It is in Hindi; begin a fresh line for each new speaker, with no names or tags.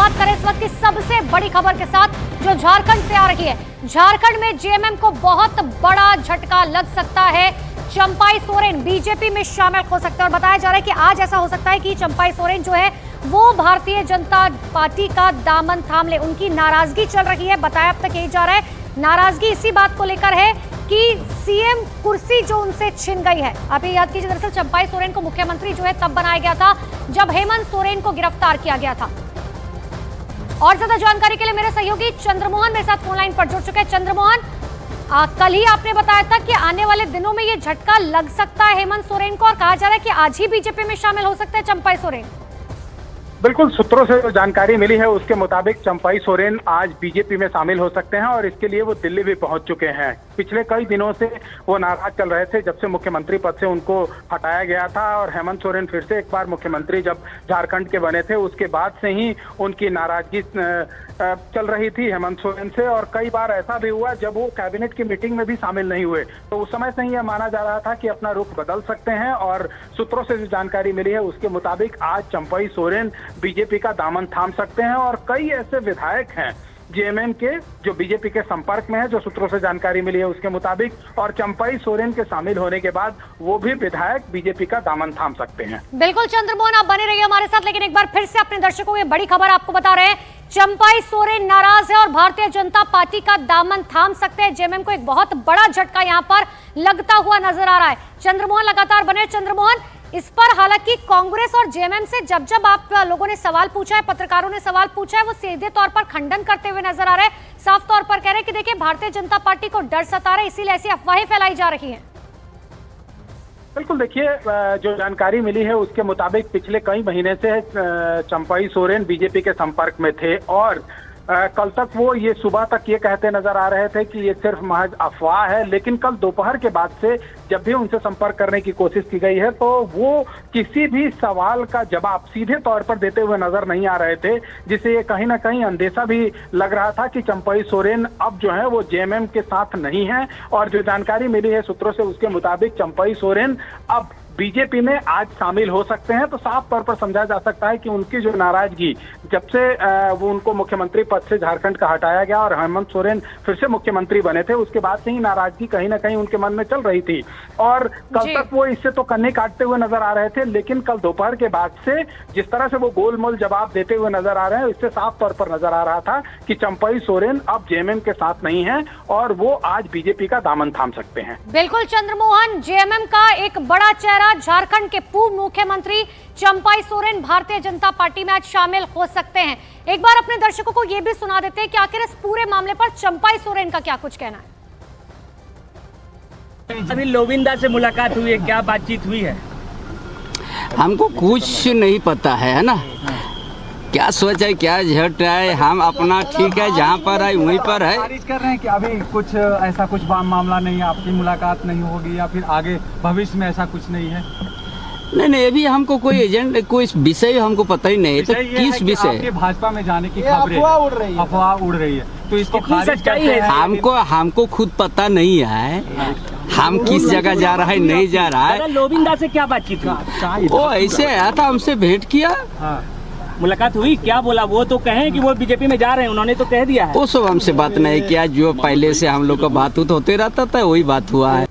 शुरुआत करें इस वक्त की सबसे बड़ी खबर के साथ जो झारखंड से आ रही है। झारखंड में जेएमएम को बहुत बड़ा झटका लग सकता है। चंपाई सोरेन बीजेपी में शामिल हो सकते हैं और बताया जा रहा है कि आज ऐसा हो सकता है कि चंपाई सोरेन जो है वो भारतीय जनता पार्टी का दामन थाम ले। उनकी नाराजगी चल रही है। बताया अब तक यही जा रहा है नाराजगी इसी बात को लेकर है कि सीएम कुर्सी जो उनसे छिन गई है। आप ये याद कीजिए, दरअसल चंपाई सोरेन को मुख्यमंत्री जो है तब बनाया गया था जब हेमंत सोरेन को गिरफ्तार किया गया था। और ज्यादा जानकारी के लिए मेरे सहयोगी चंद्रमोहन मेरे साथ फोन लाइन पर जुड़ चुके हैं। चंद्रमोहन, कल ही आपने बताया था कि आने वाले दिनों में ये झटका लग सकता है हेमंत सोरेन को और कहा जा रहा है कि आज ही बीजेपी में शामिल हो सकते हैं चंपाई सोरेन।
बिल्कुल, सूत्रों से जो जानकारी मिली है उसके मुताबिक चंपाई सोरेन आज बीजेपी में शामिल हो सकते हैं और इसके लिए वो दिल्ली भी पहुंच चुके हैं। पिछले कई दिनों से वो नाराज चल रहे थे जब से मुख्यमंत्री पद से उनको हटाया गया था और हेमंत सोरेन फिर से एक बार मुख्यमंत्री जब झारखंड के बने थे उसके बाद से ही उनकी नाराजगी चल रही थी हेमंत सोरेन से। और कई बार ऐसा भी हुआ जब वो कैबिनेट की मीटिंग में भी शामिल नहीं हुए, तो उस समय से ही यह माना जा रहा था कि अपना रुख बदल सकते हैं। और सूत्रों से जो जानकारी मिली है उसके मुताबिक आज चंपाई सोरेन बीजेपी का दामन थाम सकते हैं और कई ऐसे विधायक हैं जेएमएम के जो बीजेपी के संपर्क में है, जो सूत्रों से जानकारी मिली है उसके मुताबिक। और चंपाई सोरेन के शामिल होने के बाद वो भी विधायक बीजेपी का दामन थाम सकते हैं।
बिल्कुल चंद्रमोहन, आप बने रहिए हमारे साथ, लेकिन एक बार फिर से अपने दर्शकों को ये बड़ी खबर आपको बता रहे हैं। चंपाई सोरेन नाराज है और भारतीय जनता पार्टी का दामन थाम सकते हैं। जेएमएम को एक बहुत बड़ा झटका यहाँ पर लगता हुआ नजर आ रहा है। चंद्रमोहन लगातार बने। चंद्रमोहन, इस पर हालांकि कांग्रेस और जेएमएम से जब आप लोगों ने सवाल पूछा है, पत्रकारों ने सवाल पूछा है, वो सीधे तौर पर खंडन करते हुए नजर आ रहे हैं। साफ तौर पर कह रहे हैं कि देखिए भारतीय जनता पार्टी को डर सता रहा है, इसीलिए ऐसी अफवाहें फैलाई जा रही हैं।
बिल्कुल, देखिए जो जानकारी मिली है उसके मुताबिक पिछले कई महीने से चंपाई सोरेन बीजेपी के संपर्क में थे और कल तक वो ये सुबह तक ये कहते नजर आ रहे थे कि ये सिर्फ महज अफवाह है। लेकिन कल दोपहर के बाद से जब भी उनसे संपर्क करने की कोशिश की गई है तो वो किसी भी सवाल का जवाब सीधे तौर पर देते हुए नजर नहीं आ रहे थे, जिससे ये कहीं ना कहीं अंदेशा भी लग रहा था कि चंपाई सोरेन अब जो है वो जेएमएम के साथ नहीं है। और जो जानकारी मिली है सूत्रों से उसके मुताबिक चंपाई सोरेन अब बीजेपी में आज शामिल हो सकते हैं। तो साफ तौर पर समझा जा सकता है कि उनकी जो नाराजगी जब से वो उनको मुख्यमंत्री पद से झारखंड का हटाया गया और हेमंत सोरेन फिर से मुख्यमंत्री बने थे, उसके बाद से ही नाराजगी कहीं ना कहीं उनके मन में चल रही थी। और कल तक वो इससे तो कन्ने काटते हुए नजर आ रहे थे, लेकिन कल दोपहर के बाद से जिस तरह से वो गोलमोल जवाब देते हुए नजर आ रहे हैं, इससे साफ तौर पर नजर आ रहा था कि चंपाई सोरेन अब जेएमएम के साथ नहीं है और वो आज बीजेपी का दामन थाम सकते हैं।
बिल्कुल चंद्रमोहन, जेएमएम का एक बड़ा चेहरा झारखंड के पूर्व मुख्यमंत्री चंपाई सोरेन भारतीय जनता पार्टी में आज शामिल हो सकते हैं। एक बार अपने दर्शकों को यह भी सुना देते हैं कि आखिर इस पूरे मामले पर चंपाई सोरेन का क्या कुछ कहना है।
अभी लोविंदा से मुलाकात हुई है, क्या बातचीत हुई है?
हमको कुछ नहीं पता है ना, क्या सोच है क्या झट है। हम अपना ठीक है जहाँ पर है वहीं पर है।
खारिज कर रहे हैं कि अभी कुछ ऐसा कुछ मामला नहीं है, आपकी मुलाकात नहीं होगी या फिर आगे भविष्य में ऐसा कुछ नहीं है?
नहीं, अभी हमको कोई एजेंट कोई विषय हमको पता ही नहीं है। तो किस विषय?
आपके भाजपा में जाने की खबरें अफवाह उड़ रही है, तो इसको खारिज करते हैं।
हमको खुद पता नहीं है हम किस जगह जा रहा है नहीं जा रहा है।
लोविंदा से क्या बातचीत हुई?
वो ऐसे आया था, हमसे भेंट किया,
मुलाकात हुई, क्या बोला? वो तो कहें कि वो बीजेपी में जा रहे हैं, उन्होंने तो कह दिया है।
वो सब हमसे बात नहीं किया, जो पहले से हम लोग का बात होते रहता था वही बात हुआ है।